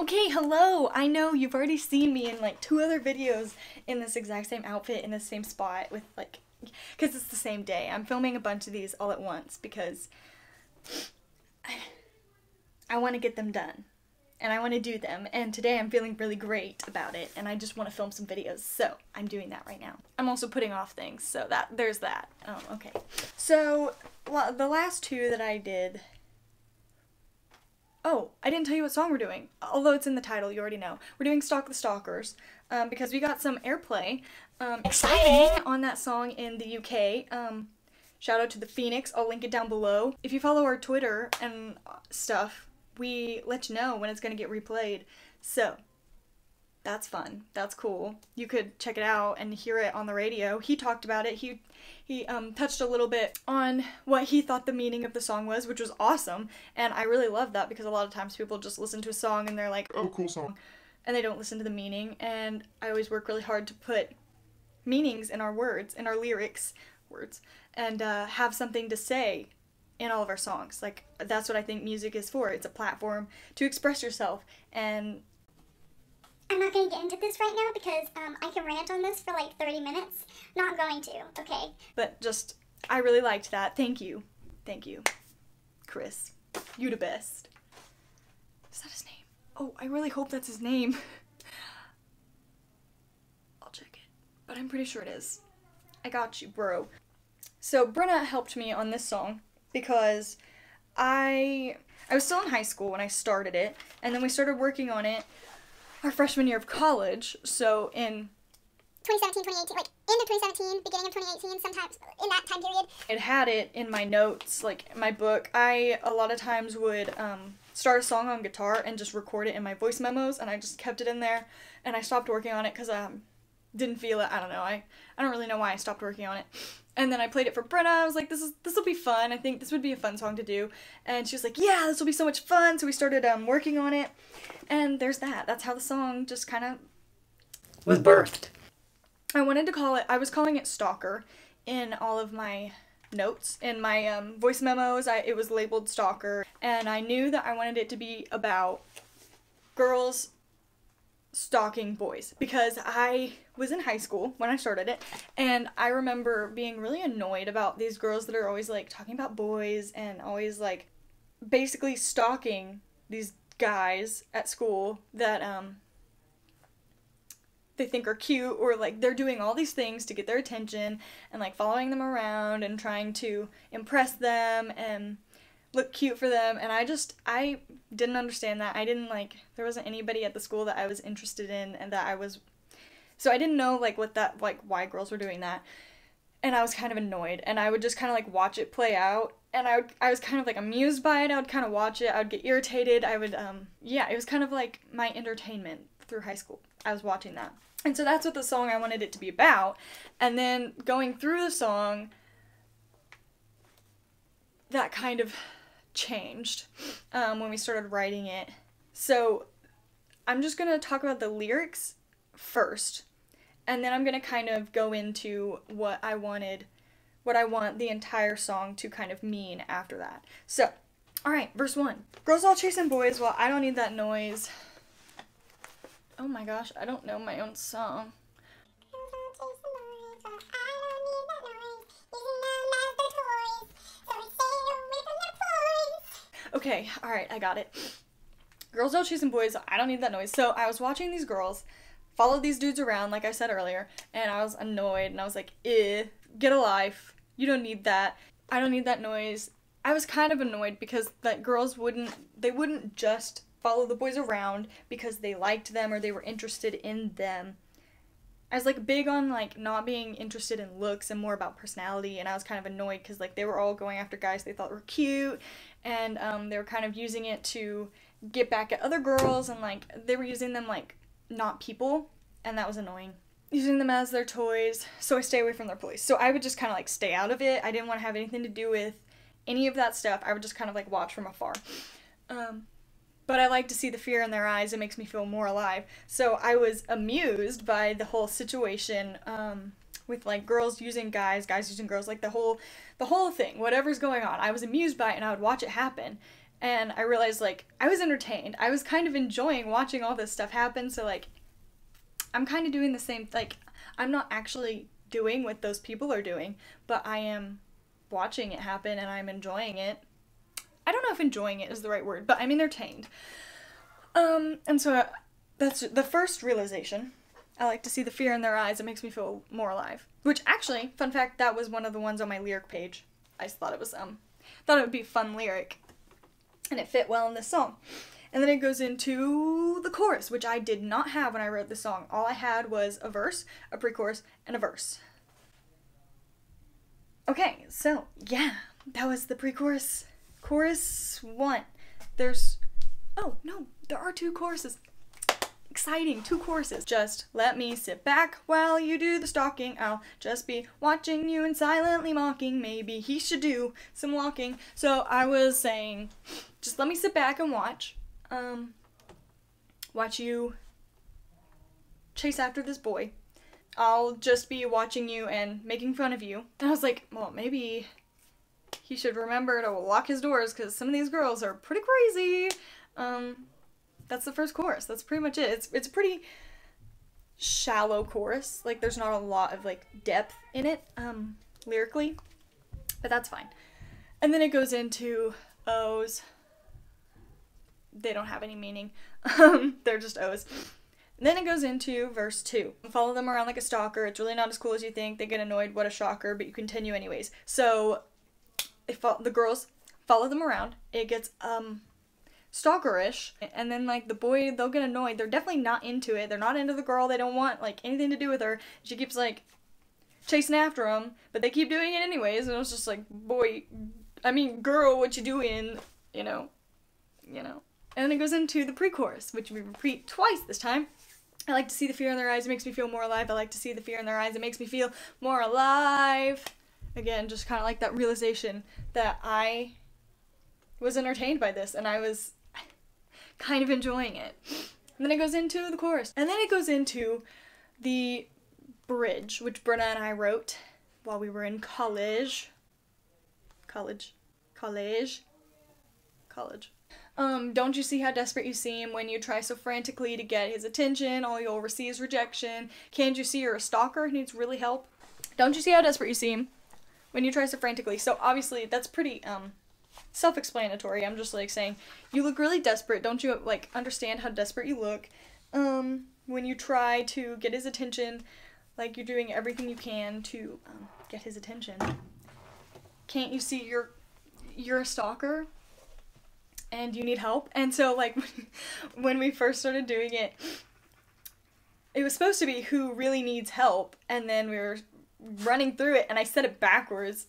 Okay, hello! I know you've already seen me in like 2 other videos in this exact same outfit in the same spot with like, because it's the same day. I'm filming a bunch of these all at once because I want to get them done and I want to do them, and today I'm feeling really great about it and I just want to film some videos, so I'm doing that right now. I'm also putting off things, so there's that. Oh, okay. So the last 2 that I did. Oh, I didn't tell you what song we're doing, although it's in the title, you already know. We're doing Stalk the Stalkers, because we got some airplay, exciting, on that song in the UK. Shout out to the Phoenix, I'll link it down below. If you follow our Twitter and stuff, we let you know when it's gonna get replayed, so that's fun, that's cool. You could check it out and hear it on the radio. He talked about it, he touched a little bit on what he thought the meaning of the song was, which was awesome, and I really love that because a lot of times people just listen to a song and they're like, oh, cool song, and they don't listen to the meaning, and I always work really hard to put meanings in our words, in our lyrics, and have something to say in all of our songs. Like, that's what I think music is for. It's a platform to express yourself, and I'm not going to get into this right now because I can rant on this for like 30 minutes. Not going to, okay? But just, I really liked that. Thank you. Thank you, Chris. You the best. Is that his name? Oh, I really hope that's his name. I'll check it. But I'm pretty sure it is. I got you, bro. So Brenna helped me on this song because I was still in high school when I started it, and then we started working on it our freshman year of college, so in 2017, 2018, like end of 2017, beginning of 2018, sometimes in that time period. It had it in my notes, like my book. I a lot of times would start a song on guitar and just record it in my voice memos, and I just kept it in there, and I stopped working on it because I didn't feel it. I don't know. I don't really know why I stopped working on it. And then I played it for Brenna. I was like, this will be fun. I think this would be a fun song to do. And she was like, yeah, this will be so much fun. So we started working on it. And there's that. That's how the song just kind of was birthed. I wanted to call it, I was calling it Stalker in all of my notes. In my voice memos, it was labeled Stalker. And I knew that I wanted it to be about girls stalking boys, because I was in high school when I started it, and I remember being really annoyed about these girls that are always like talking about boys and always like basically stalking these guys at school that they think are cute, or like they're doing all these things to get their attention and like following them around and trying to impress them and look cute for them, and I didn't understand that. I didn't there wasn't anybody at the school that I was interested in, and so I didn't know like why girls were doing that, and I was kind of annoyed, and I would just kind of like watch it play out, and I was kind of like amused by it. I would kind of watch it, I would get irritated, I would yeah, it was kind of like my entertainment through high school. I was watching that, and so that's what the song I wanted it to be about. And then going through the song, that kind of changed when we started writing it. So I'm just gonna talk about the lyrics first, and then I'm gonna kind of go into what I want the entire song to kind of mean after that. So, alright, verse 1. Girls all chasing boys, well, I don't need that noise. Oh my gosh, I don't know my own song. Okay, alright, I got it. Girls don't chasing boys, I don't need that noise. So I was watching these girls follow these dudes around, like I said earlier, and I was annoyed, and I was like, get a life. You don't need that. I don't need that noise. I was kind of annoyed because that girls wouldn't just follow the boys around because they liked them or they were interested in them. I was like big on like not being interested in looks and more about personality, and I was kind of annoyed because like they were all going after guys they thought were cute, and they were kind of using it to get back at other girls, and like they were using them like not people, and that was annoying. Using them as their toys, so I stay away from their toys. So I would just kind of like stay out of it. I didn't want to have anything to do with any of that stuff. I would just kind of like watch from afar. But I like to see the fear in their eyes. It makes me feel more alive. So I was amused by the whole situation with like girls using guys using girls, like the whole thing, whatever's going on. I was amused by it, and I would watch it happen. And I realized, like, I was entertained. I was kind of enjoying watching all this stuff happen, so, like, I'm kind of doing the same, like, I'm not actually doing what those people are doing, but I am watching it happen and I'm enjoying it. I don't know if enjoying it is the right word, but I'm entertained. And so that's the first realization. I like to see the fear in their eyes. It makes me feel more alive. Which actually, fun fact, that was one of the ones on my lyric page. I just thought it was, thought it would be a fun lyric. And it fit well in this song. And then it goes into the chorus, which I did not have when I wrote this song. All I had was a verse, a pre-chorus, and a verse. Okay, so, yeah, that was the pre-chorus. Chorus 1. Oh, no, there are 2 choruses. Exciting, 2 choruses. Just let me sit back while you do the stalking. I'll just be watching you and silently mocking. Maybe he should do some walking. So I was saying, just let me sit back and watch. Watch you chase after this boy. I'll just be watching you and making fun of you. And I was like, well, maybe he should remember to lock his doors because some of these girls are pretty crazy. That's the first chorus. That's pretty much it. It's a pretty shallow chorus. Like, there's not a lot of, like, depth in it, lyrically. But that's fine. And then it goes into O's. They don't have any meaning. They're just O's. And then it goes into verse 2. Follow them around like a stalker. It's really not as cool as you think. They get annoyed. What a shocker. But you continue anyways. So, the girls follow them around. It gets, stalkerish, and then, like, the boy, they'll get annoyed. They're definitely not into it. They're not into the girl. They don't want, like, anything to do with her. She keeps, like, chasing after them, but they keep doing it anyways, and it was just like, girl, what you doing, you know. And then it goes into the pre-chorus, which we repeat twice this time. I like to see the fear in their eyes. It makes me feel more alive. I like to see the fear in their eyes. It makes me feel more alive. Again, just kind of like that realization that I was entertained by this, and I was kind of enjoying it. And then it goes into the chorus. And then it goes into the bridge, which Brenna and I wrote while we were in college. Don't you see how desperate you seem when you try so frantically to get his attention? All you'll receive is rejection. Can't you see you're a stalker who needs really help? Don't you see how desperate you seem when you try so frantically? So obviously that's pretty, self-explanatory. I'm just, like, saying, you look really desperate. Don't you, like, understand how desperate you look? When you try to get his attention, like, you're doing everything you can to, get his attention. Can't you see you're a stalker? And you need help? And so, like, when we first started doing it, it was supposed to be who really needs help, and then we were running through it, and I said it backwards,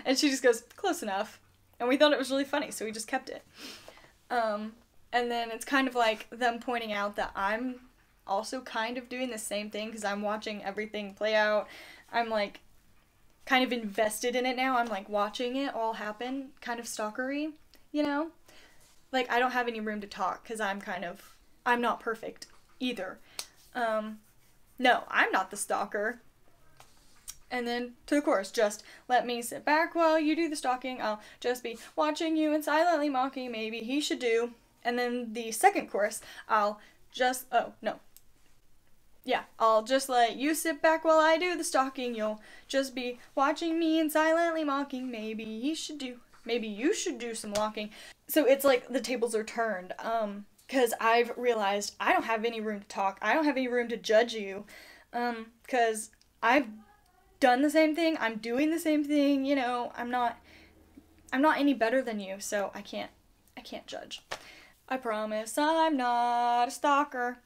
and she just goes, close enough. And we thought it was really funny, so we just kept it. And then it's kind of like them pointing out that I'm also kind of doing the same thing because I'm watching everything play out. I'm, like, kind of invested in it now. I'm, like, watching it all happen, kind of stalkery, you know? Like, I don't have any room to talk because I'm not perfect either. No, I'm not the stalker. And then to the chorus, just let me sit back while you do the stalking. I'll just be watching you and silently mocking. Maybe he should do. And then the second chorus, I'll just let you sit back while I do the stalking. You'll just be watching me and silently mocking. Maybe he should do. Maybe you should do some walking. So it's like the tables are turned. Because I've realized I don't have any room to talk. I don't have any room to judge you. Because I've done the same thing. I'm doing the same thing. You know, I'm not any better than you, so I can't judge. I promise I'm not a stalker.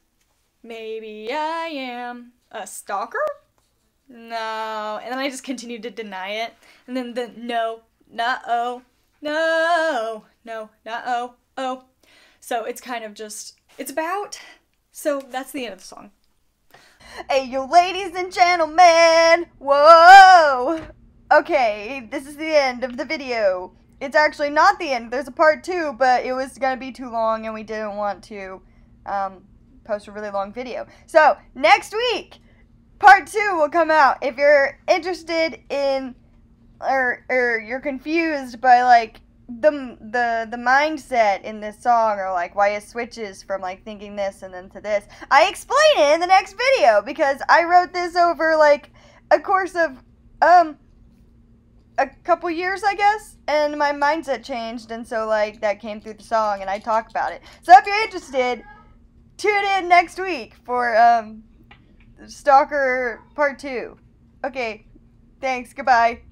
Maybe I am a stalker? No. And then I just continued to deny it. And then no, not-oh, no, not-oh, oh. So it's kind of just, so that's the end of the song. Hey, yo, ladies and gentlemen, whoa! Okay, this is the end of the video. It's actually not the end. There's a part 2, but it was gonna be too long, and we didn't want to post a really long video. So, next week, part 2 will come out. If you're interested in, or you're confused by, like, the mindset in this song, or like why it switches from like thinking this and then to this. I explain it in the next video because I wrote this over like a course of a couple years, I guess, and my mindset changed, and so like that came through the song, and I talk about it. So if you're interested, tune in next week for Stalker Part 2. Okay, thanks. Goodbye.